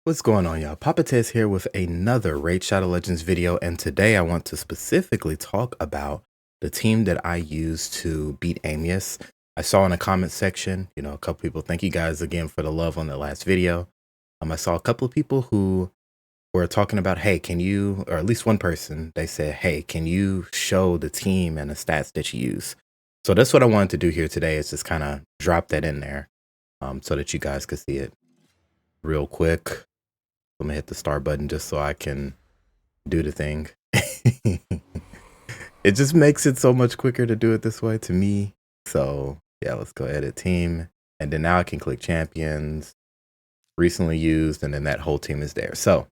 What's going on, y'all? Papa Tez here with another Raid Shadow Legends video, and today I want to specifically talk about the team that I used to beat AMIUS. I saw in the comment section, a couple people, thank you guys again for the love on the last video. I saw a couple of people who were talking about, hey, can you, or at least one person, they said, hey, can you show the team and the stats that you use? So that's what I wanted to do here today, is just kind of drop that in there so that you guys could see it real quick. I'm gonna hit the start button just so I can do the thing. It just makes it so much quicker to do it this way to me. So yeah, let's go edit team. And then now I can click champions, recently used, and then that whole team is there. So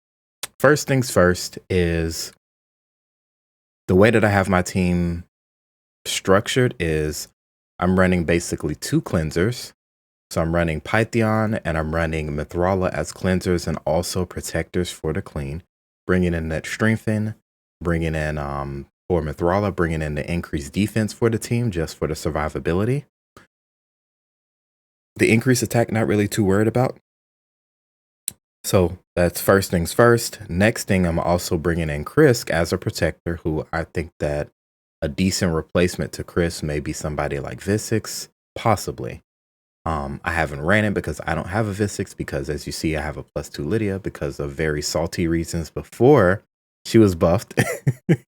first things first is the way that I have my team structured is I'm running basically 2 cleansers. So I'm running Pythion and I'm running Mithrala as cleansers and also protectors for the clean. Bringing in that strengthen, bringing in for Mithrala, bringing in the increased defense for the team just for the survivability. The increased attack, not really too worried about. So that's first things first. Next thing, I'm also bringing in Krisk as a protector, who I think that a decent replacement to Chris may be somebody like Visix, possibly. I haven't ran it because I don't have a Visix, because as you see, I have a +2 Lydia because of very salty reasons before she was buffed.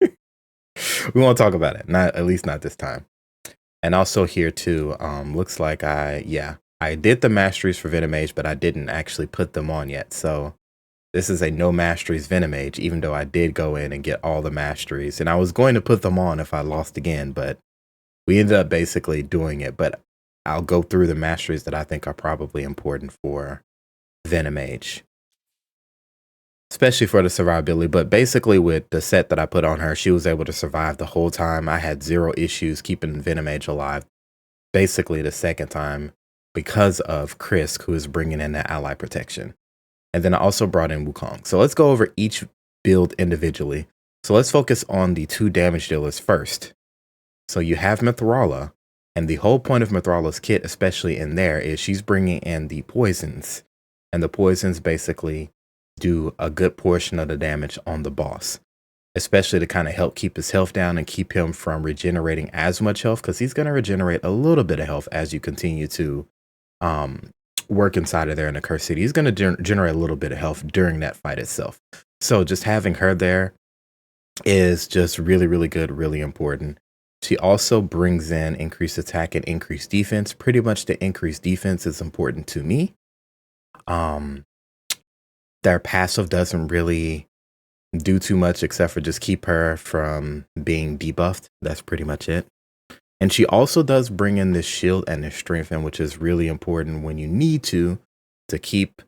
We won't talk about it, at least not this time. And also here too, looks like I did the Masteries for Venomage, but I didn't actually put them on yet. So this is a no Masteries Venomage, even though I did go in and get all the Masteries. And I was going to put them on if I lost again, but we ended up basically doing it. But I'll go through the masteries that I think are probably important for Venomage, especially for the survivability. But basically with the set that I put on her, she was able to survive the whole time. I had 0 issues keeping Venomage alive, basically the second time, because of Krisk, who is bringing in the ally protection. And then I also brought in Wukong. So let's go over each build individually. So let's focus on the 2 damage dealers first. So you have Mithrala. And the whole point of Mithrala's kit, especially in there, is she's bringing in the poisons. And the poisons basically do a good portion of the damage on the boss, especially to kind of help keep his health down and keep him from regenerating as much health, because he's going to regenerate a little bit of health as you continue to work inside of there in the Cursed City. He's going to generate a little bit of health during that fight itself. So just having her there is just really, really good, really important. She also brings in increased attack and increased defense. Pretty much the increased defense is important to me. Their passive doesn't really do too much except for just keep her from being debuffed. That's pretty much it. And she also does bring in this shield and this strength, which is really important when you need to keep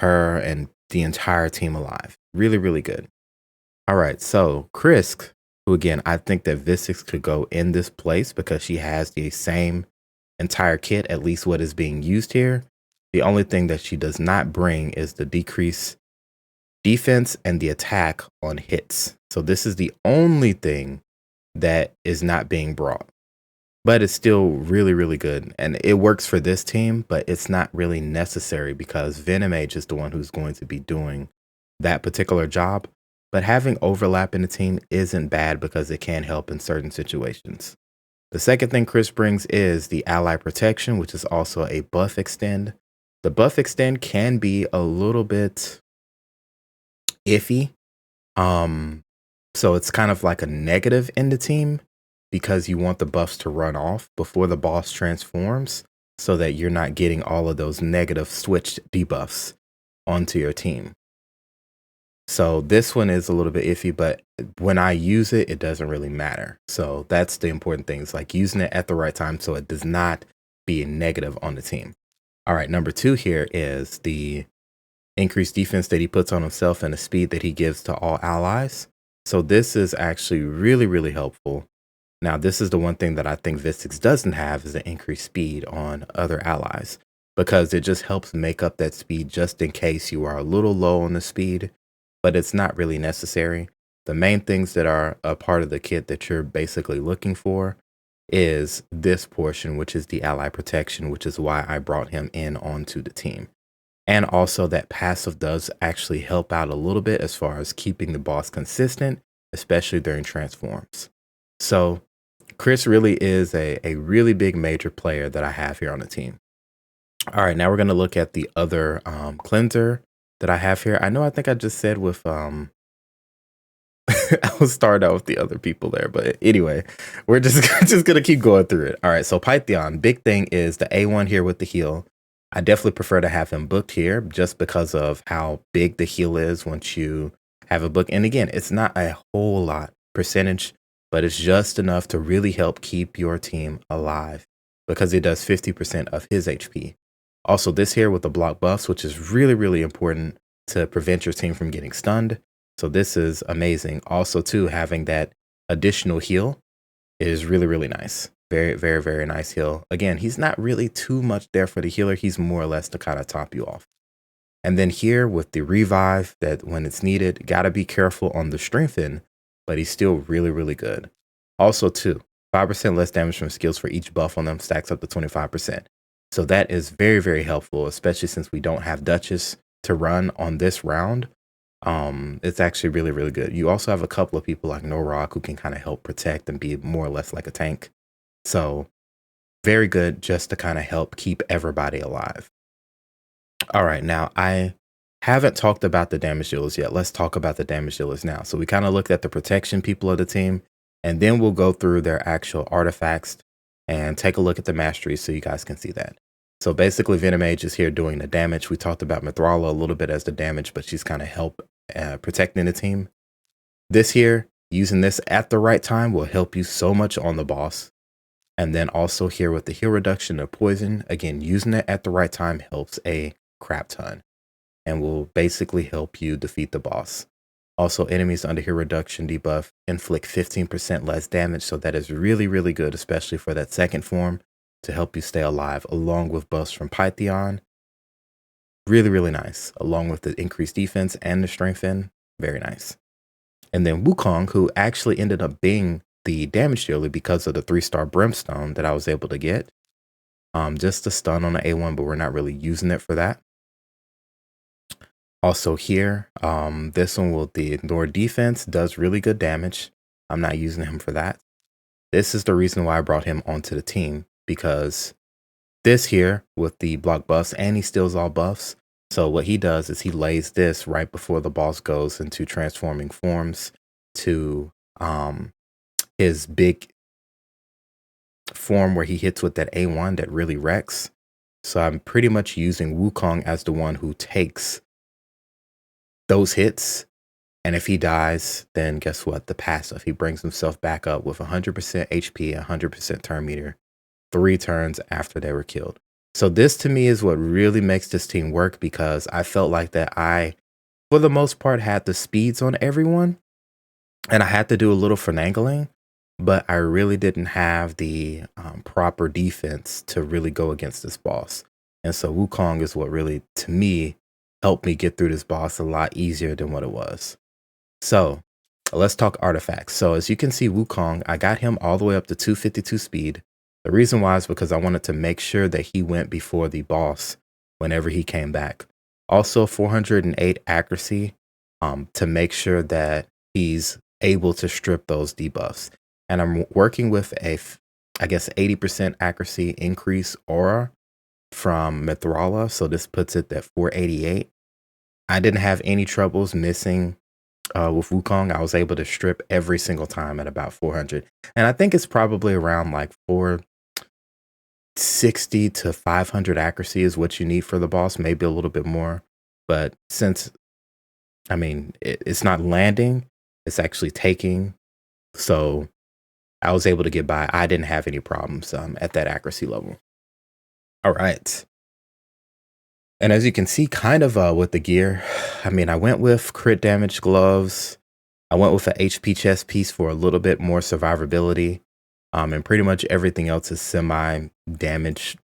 her and the entire team alive. Really, really good. All right, so Krisk, who again, I think that Visix could go in this place because she has the same entire kit, at least what is being used here. The only thing that she does not bring is the decrease defense and the attack on hits. So this is the only thing that is not being brought, but it's still really, really good. And it works for this team, but it's not really necessary because Venomage is the one who's going to be doing that particular job. But having overlap in the team isn't bad because it can help in certain situations. The second thing Chris brings is the ally protection, which is also a buff extend. The buff extend can be a little bit iffy. So it's kind of like a negative in the team because you want the buffs to run off before the boss transforms so that you're not getting all of those negative switched debuffs onto your team. So this one is a little bit iffy, but when I use it, it doesn't really matter. So that's the important thing. It's like using it at the right time so it does not be a negative on the team. All right, number 2 here is the increased defense that he puts on himself and the speed that he gives to all allies. So this is actually really, really helpful. Now, this is the one thing that I think Visix doesn't have, is the increased speed on other allies, because it just helps make up that speed just in case you are a little low on the speed. But it's not really necessary. The main things that are a part of the kit that you're basically looking for is this portion, which is the ally protection, which is why I brought him in onto the team. And also that passive does actually help out a little bit as far as keeping the boss consistent, especially during transforms. So Chris really is a really big major player that I have here on the team. All right, now we're gonna look at the other cleanser that I have here. I think I just said with I was starting out with the other people there, but anyway, we're just just gonna keep going through it. All right, so Python, big thing is the A1 here with the heal. I definitely prefer to have him booked here just because of how big the heal is once you have a book. And again, it's not a whole lot percentage, but it's just enough to really help keep your team alive because it does 50% of his HP. Also, this here with the block buffs, which is really, really important to prevent your team from getting stunned. So this is amazing. Also, too, having that additional heal is really, really nice. Very, very, very nice heal. Again, he's not really too much there for the healer. He's more or less to kind of top you off. And then here with the revive, that when it's needed, got to be careful on the strengthen, but he's still really, really good. Also, too, 5% less damage from skills for each buff on them stacks up to 25%. So that is very, very helpful, especially since we don't have Duchess to run on this round. It's actually really, really good. You also have a couple of people like Norok who can kind of help protect and be more or less like a tank. So very good just to kind of help keep everybody alive. All right, now I haven't talked about the damage dealers yet. Let's talk about the damage dealers now. So we kind of looked at the protection people of the team, and then we'll go through their actual artifacts and take a look at the masteries so you guys can see that. So basically, Venomage is here doing the damage. We talked about Mithrala a little bit as the damage, but she's kind of help protecting the team. This here, using this at the right time will help you so much on the boss. And then also here with the heal reduction of poison, again, using it at the right time helps a crap ton and will basically help you defeat the boss. Also, enemies under heal reduction debuff inflict 15% less damage. So that is really, really good, especially for that second form to help you stay alive, along with buffs from Python. Really, really nice, along with the increased defense and the strengthen. Very nice. And then Wukong, who actually ended up being the damage dealer because of the 3-star brimstone that I was able to get. Just a stun on the A1, but we're not really using it for that. Also here, this one will the ignore defense, does really good damage. I'm not using him for that. This is the reason why I brought him onto the team, because this here with the block buffs, and he steals all buffs. So what he does is he lays this right before the boss goes into transforming forms to his big form where he hits with that A1 that really wrecks. So I'm pretty much using Wukong as the one who takes those hits. And if he dies, then guess what? The passive, he brings himself back up with 100% HP, 100% turn meter, 3 turns after they were killed. So this to me is what really makes this team work, because I felt like that I, for the most part, had the speeds on everyone. And I had to do a little finagling, but I really didn't have the proper defense to really go against this boss. And so Wukong is what really, to me, helped me get through this boss a lot easier than what it was. So let's talk artifacts. So as you can see, Wukong, I got him all the way up to 252 speed. The reason why is because I wanted to make sure that he went before the boss whenever he came back. Also 408 accuracy to make sure that he's able to strip those debuffs. And I'm working with a, I guess, 80% accuracy increase aura from Mithrala. So this puts it at 488. I didn't have any troubles missing with Wukong. I was able to strip every single time at about 400. And I think it's probably around like 460 to 500 accuracy is what you need for the boss, maybe a little bit more. But since, I mean, it's not landing, it's actually taking. So I was able to get by. I didn't have any problems at that accuracy level. All right. And as you can see, kind of with the gear, I mean, I went with crit damage gloves. I went with an HP chest piece for a little bit more survivability. And pretty much everything else is semi-damage,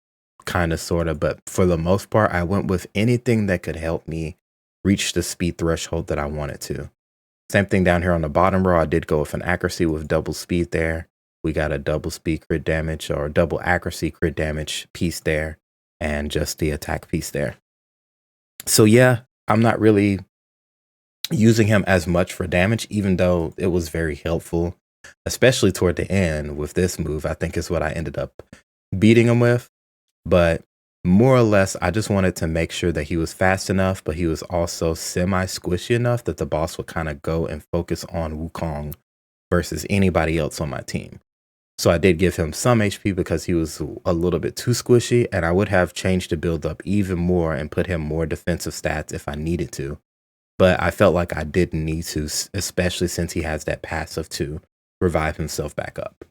kind of, sort of. But for the most part, I went with anything that could help me reach the speed threshold that I wanted to. Same thing down here on the bottom row. I did go with an accuracy with double speed there. We got a double speed crit damage or double accuracy crit damage piece there, and just the attack piece there. So yeah, I'm not really using him as much for damage, even though it was very helpful, especially toward the end with this move, I think is what I ended up beating him with. But more or less, I just wanted to make sure that he was fast enough, but he was also semi squishy enough that the boss would kind of go and focus on Wukong versus anybody else on my team. So I did give him some HP because he was a little bit too squishy, and I would have changed the build up even more and put him more defensive stats if I needed to. But I felt like I didn't need to, especially since he has that passive to revive himself back up.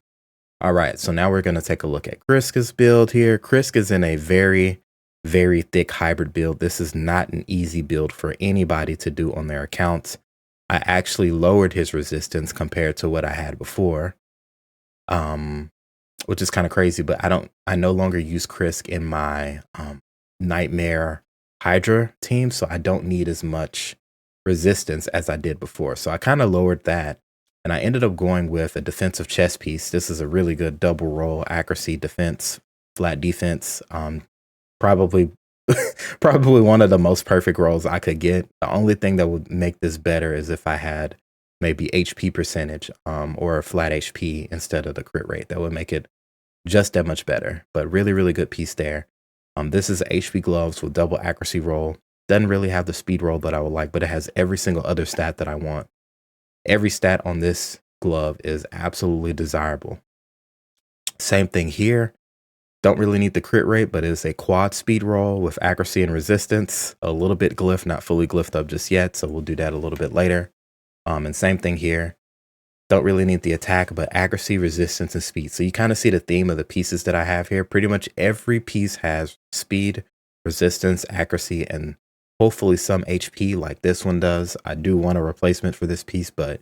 All right, so now we're going to take a look at Kriska's build here. Kriska is in a very, very thick hybrid build. This is not an easy build for anybody to do on their accounts. I actually lowered his resistance compared to what I had before, which is kind of crazy, but I no longer use Krisk in my Nightmare Hydra team, so I don't need as much resistance as I did before. So I kind of lowered that, and I ended up going with a defensive chess piece. This is a really good double roll, accuracy, defense, flat defense. Probably probably one of the most perfect rolls I could get. The only thing that would make this better is if I had maybe HP percentage or a flat HP instead of the crit rate. That would make it just that much better. But really, really good piece there. This is HP gloves with double accuracy roll. Doesn't really have the speed roll that I would like, but it has every single other stat that I want. Every stat on this glove is absolutely desirable. Same thing here. Don't really need the crit rate, but it's a quad speed roll with accuracy and resistance. A little bit glyph, not fully glyphed up just yet, so we'll do that a little bit later. And same thing here. Don't really need the attack, but accuracy, resistance, and speed. So you kind of see the theme of the pieces that I have here. Pretty much every piece has speed, resistance, accuracy, and hopefully some HP like this one does. I do want a replacement for this piece, but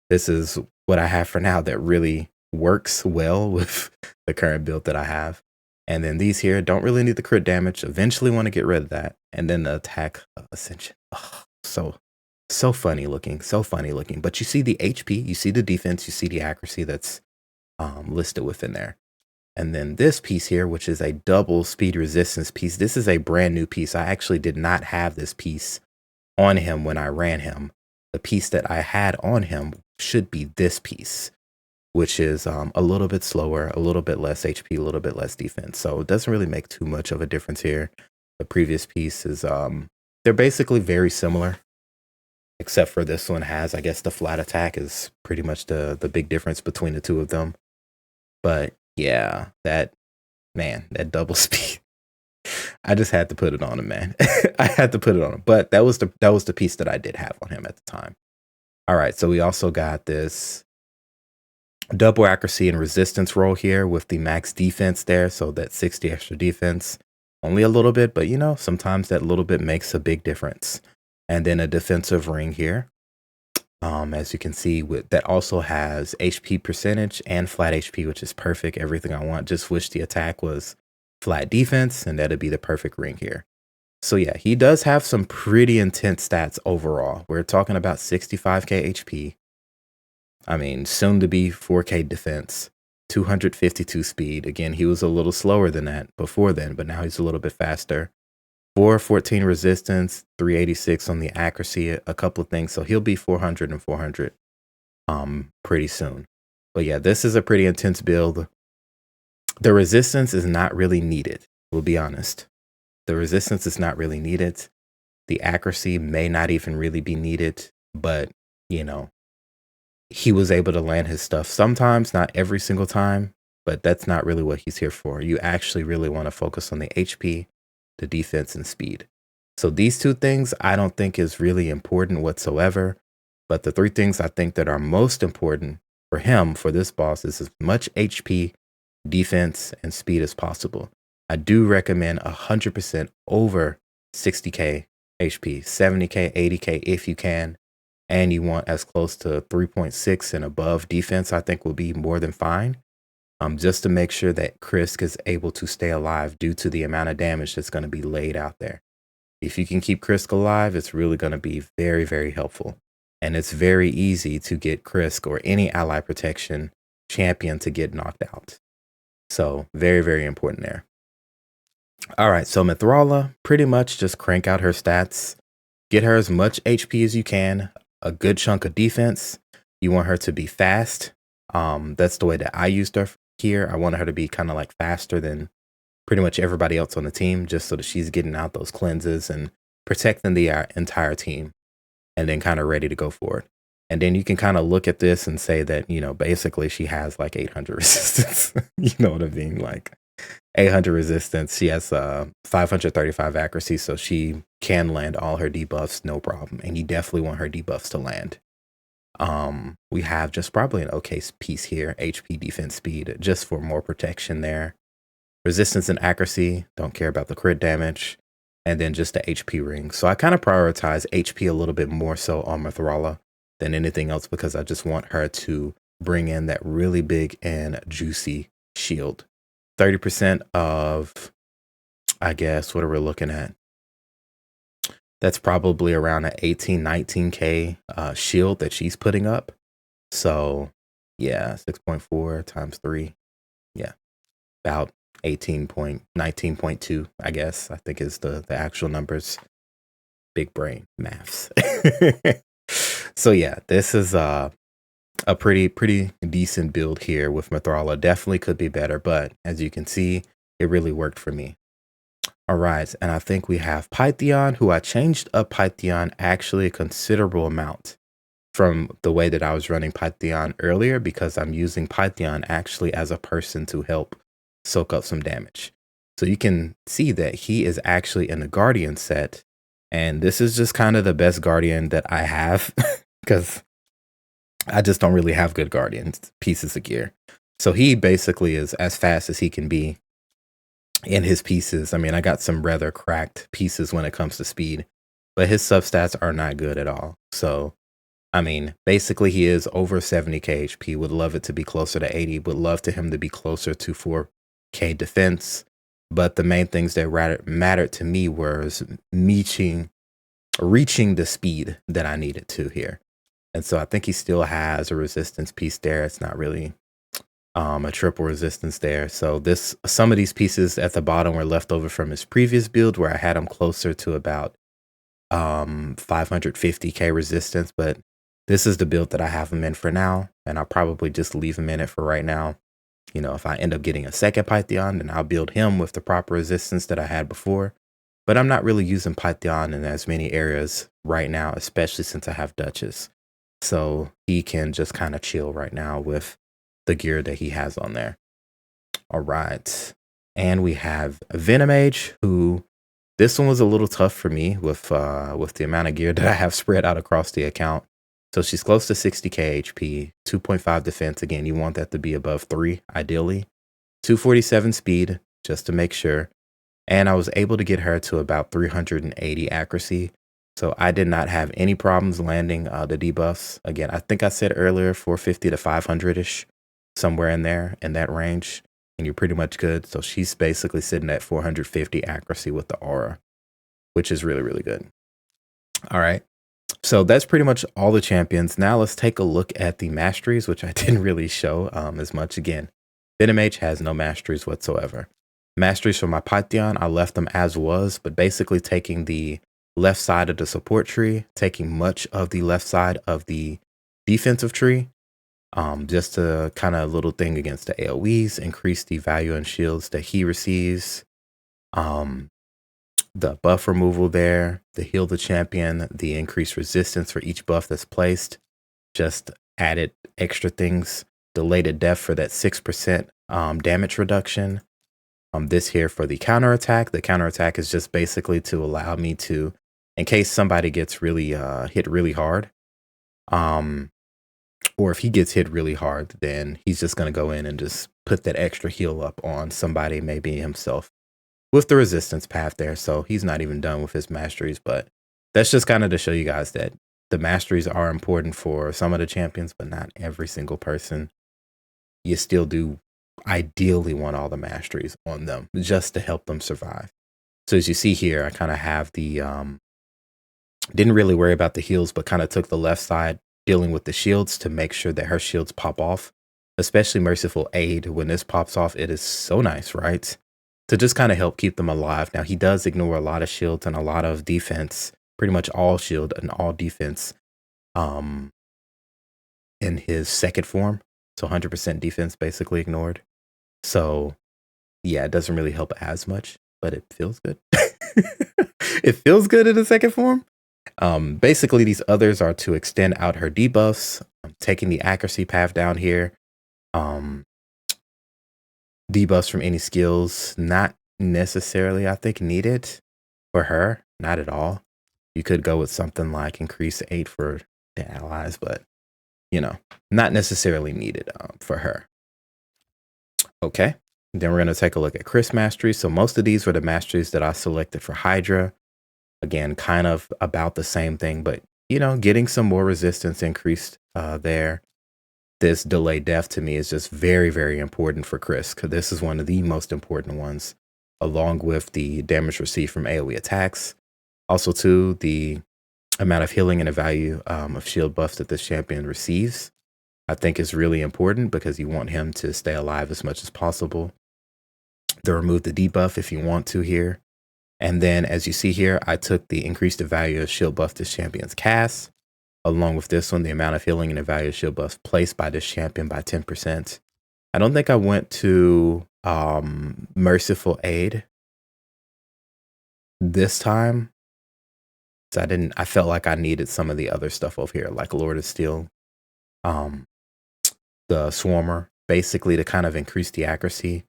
this is what I have for now that really works well with the current build that I have. And then these here don't really need the crit damage. Eventually want to get rid of that. And then the attack ascension. Oh, so funny looking, so funny looking. But you see the HP, you see the defense, you see the accuracy that's listed within there. And then this piece here, which is a double speed resistance piece. This is a brand new piece. I actually did not have this piece on him when I ran him. The piece that I had on him should be this piece, which is a little bit slower, a little bit less HP, a little bit less defense. So it doesn't really make too much of a difference here. The previous piece is, they're basically very similar, except for this one has, I guess the flat attack is pretty much the big difference between the two of them. But yeah, that double speed. I just had to put it on him, man. I had to put it on him. But that was the piece that I did have on him at the time. All right, so we also got this double accuracy and resistance roll here with the max defense there. So that 60 extra defense, only a little bit, but you know, sometimes that little bit makes a big difference. And then a defensive ring here. As you can see, that also has HP percentage and flat HP, which is perfect. Everything I want. Just wish the attack was flat defense, and that'd be the perfect ring here. So yeah, he does have some pretty intense stats overall. We're talking about 65k HP. I mean, soon to be 4k defense, 252 speed. Again, he was a little slower than that before then, but now he's a little bit faster. 414 resistance, 386 on the accuracy, a couple of things. So he'll be 400 and 400 pretty soon. But yeah, this is a pretty intense build. The resistance is not really needed. We'll be honest. The resistance is not really needed. The accuracy may not even really be needed, but you know, he was able to land his stuff sometimes, not every single time, but that's not really what he's here for. You actually really want to focus on the HP, the defense, and speed. So these two things I don't think is really important whatsoever, but the three things I think that are most important for him, for this boss, is as much HP, defense, and speed as possible. I do recommend 100% over 60k HP, 70k, 80k if you can, and you want as close to 3.6 and above defense, I think will be more than fine. Just to make sure that Krisk is able to stay alive due to the amount of damage that's going to be laid out there. If you can keep Krisk alive, it's really going to be very, very helpful. And it's very easy to get Krisk or any ally protection champion to get knocked out. So very, very important there. All right, so Mithrala, pretty much just crank out her stats, get her as much HP as you can, a good chunk of defense. You want her to be fast. That's the way that I used her here. I wanted her to be kind of like faster than pretty much everybody else on the team, just so that she's getting out those cleanses and protecting the entire team, and then kind of ready to go for it. And then you can kind of look at this and say that, you know, basically she has like 800 resistance. You know what I mean? Like 800 resistance. She has 535 accuracy, so she can land all her debuffs, no problem. And you definitely want her debuffs to land. We have just probably an okay piece here, HP, defense, speed, just for more protection there. Resistance and accuracy, don't care about the crit damage. And then just the HP ring. So I kind of prioritize HP a little bit more so on Mithrala than anything else, because I just want her to bring in that really big and juicy shield. 30% of, I guess, what are we looking at? That's probably around an 18, 19K shield that she's putting up. So yeah, 6.4 times 3. Yeah, about 19.2, I guess, I think is the actual numbers. Big brain maths. So yeah, this is a pretty decent build here with Mithrala. Definitely could be better, but as you can see, it really worked for me. All right, and I think we have Pythion, who I changed up Pythion actually a considerable amount from the way that I was running Pythion earlier, because I'm using Pythion actually as a person to help soak up some damage. So you can see that he is actually in the Guardian set, and this is just kind of the best Guardian that I have because I just don't really have good Guardians pieces of gear. So he basically is as fast as he can be in his pieces. I mean, I got some rather cracked pieces when it comes to speed, but his substats are not good at all. So, I mean, basically he is over 70k HP. Would love it to be closer to 80. Would love to him to be closer to 4k defense. But the main things that mattered to me was reaching the speed that I needed to here. And so I think he still has a resistance piece there. It's not really a triple resistance there. So some of these pieces at the bottom were left over from his previous build, where I had him closer to about 550k resistance. But this is the build that I have him in for now, and I'll probably just leave him in it for right now. You know, if I end up getting a second Pythion, then I'll build him with the proper resistance that I had before. But I'm not really using Pythion in as many areas right now, especially since I have Duchess. So he can just kind of chill right now with the gear that he has on there. All right. And we have Venomage, who this one was a little tough for me with the amount of gear that I have spread out across the account. So she's close to 60k HP, 2.5 defense. Again, you want that to be above 3, ideally. 247 speed, just to make sure. And I was able to get her to about 380 accuracy. So I did not have any problems landing the debuffs. Again, I think I said earlier 450 to 500-ish, somewhere in there, in that range. And you're pretty much good. So she's basically sitting at 450 accuracy with the aura, which is really, really good. All right. So that's pretty much all the champions. Now let's take a look at the masteries, which I didn't really show as much. Again, Venomage has no masteries whatsoever. Masteries for my Pythion, I left them as was, but basically taking the left side of the support tree, taking much of the left side of the defensive tree, just a kind of little thing against the AoEs, increase the value and shields that he receives. The buff removal there, the heal the champion, the increased resistance for each buff that's placed, just added extra things, delayed a death for that 6% damage reduction. This here for the counterattack. The counterattack is just basically to allow me to, in case somebody gets really hit really hard, or if he gets hit really hard, then he's just going to go in and just put that extra heal up on somebody, maybe himself, with the resistance path there. So he's not even done with his masteries, but that's just kind of to show you guys that the masteries are important for some of the champions, but not every single person. You still do ideally want all the masteries on them just to help them survive. So as you see here, I kind of have the, didn't really worry about the heals, but kind of took the left side dealing with the shields to make sure that her shields pop off, especially Merciful Aid. When this pops off, it is so nice, right? to just kind of help keep them alive. Now, he does ignore a lot of shields and a lot of defense, pretty much all shield and all defense um, in his second form. So 100% defense basically ignored. So yeah, it doesn't really help as much, but it feels good. It feels good in the second form. Basically, these others are to extend out her debuffs. I'm taking the accuracy path down here. Debuffs from any skills, not necessarily, I think, needed for her. Not at all. You could go with something like increase 8 for the allies, but, you know, not necessarily needed for her. Okay. Then we're going to take a look at Chris Masteries. So most of these were the Masteries that I selected for Hydra. Again, kind of about the same thing, but, you know, getting some more resistance increased there. This delayed death to me is just very, very important for Chris, because this is one of the most important ones, along with the damage received from AoE attacks. Also, too, the amount of healing and the value of shield buffs that this champion receives, I think is really important, because you want him to stay alive as much as possible. To remove the debuff if you want to here. And then, as you see here, I took the increased value of shield buff this champion's cast. Along with this one, the amount of healing and the value of shield buffs placed by this champion by 10%. I don't think I went to Merciful Aid this time. So I felt like I needed some of the other stuff over here, like Lord of Steel, the Swarmer, basically to kind of increase the accuracy.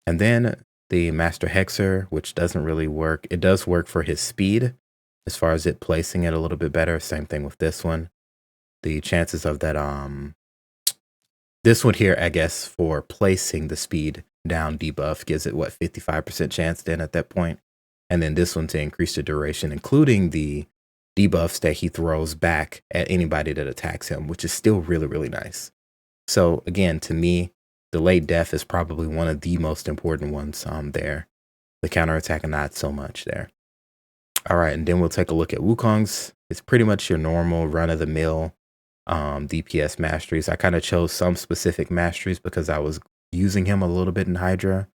And then the Master Hexer, which doesn't really work. It does work for his speed, as far as it placing it a little bit better. Same thing with this one. The chances of that, this one here, I guess, for placing the speed down debuff gives it, what, 55% chance then at that point. And then this one to increase the duration, including the debuffs that he throws back at anybody that attacks him, which is still really, really nice. So again, to me, delayed death is probably one of the most important ones there. The counterattack, not so much there. All right, and then we'll take a look at Wukong's. It's pretty much your normal run-of-the-mill DPS masteries. I kind of chose some specific masteries because I was using him a little bit in Hydra.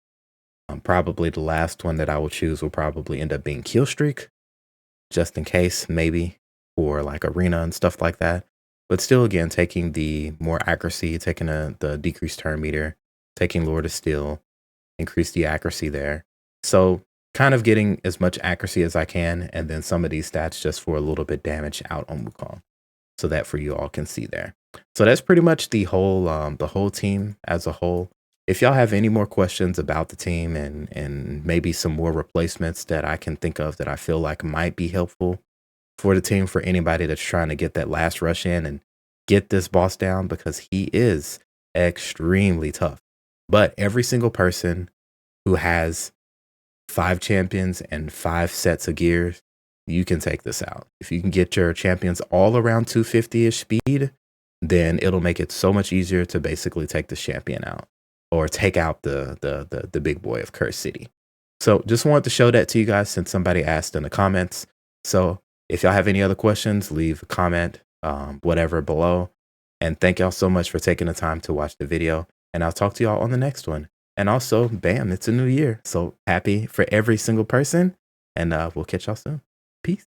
Probably the last one that I will choose will probably end up being Killstreak, just in case, maybe, for like Arena and stuff like that. But still, again, taking the more accuracy, taking the decreased turn meter, taking Lord of Steel, increase the accuracy there. So kind of getting as much accuracy as I can, and then some of these stats just for a little bit damage out on Wukong, so that for you all can see there. So that's pretty much the whole team as a whole. If y'all have any more questions about the team and maybe some more replacements that I can think of that I feel like might be helpful for the team, for anybody that's trying to get that last rush in and get this boss down, because he is extremely tough. But every single person who has 5 champions and 5 sets of gears, you can take this out. If you can get your champions all around 250-ish speed, then it'll make it so much easier to basically take the champion out, or take out the big boy of Curse City. So just wanted to show that to you guys, since somebody asked in the comments. So if y'all have any other questions, leave a comment, whatever, below. And thank y'all so much for taking the time to watch the video. And I'll talk to y'all on the next one. And also, bam, it's a new year. So happy for every single person. And we'll catch y'all soon. Peace.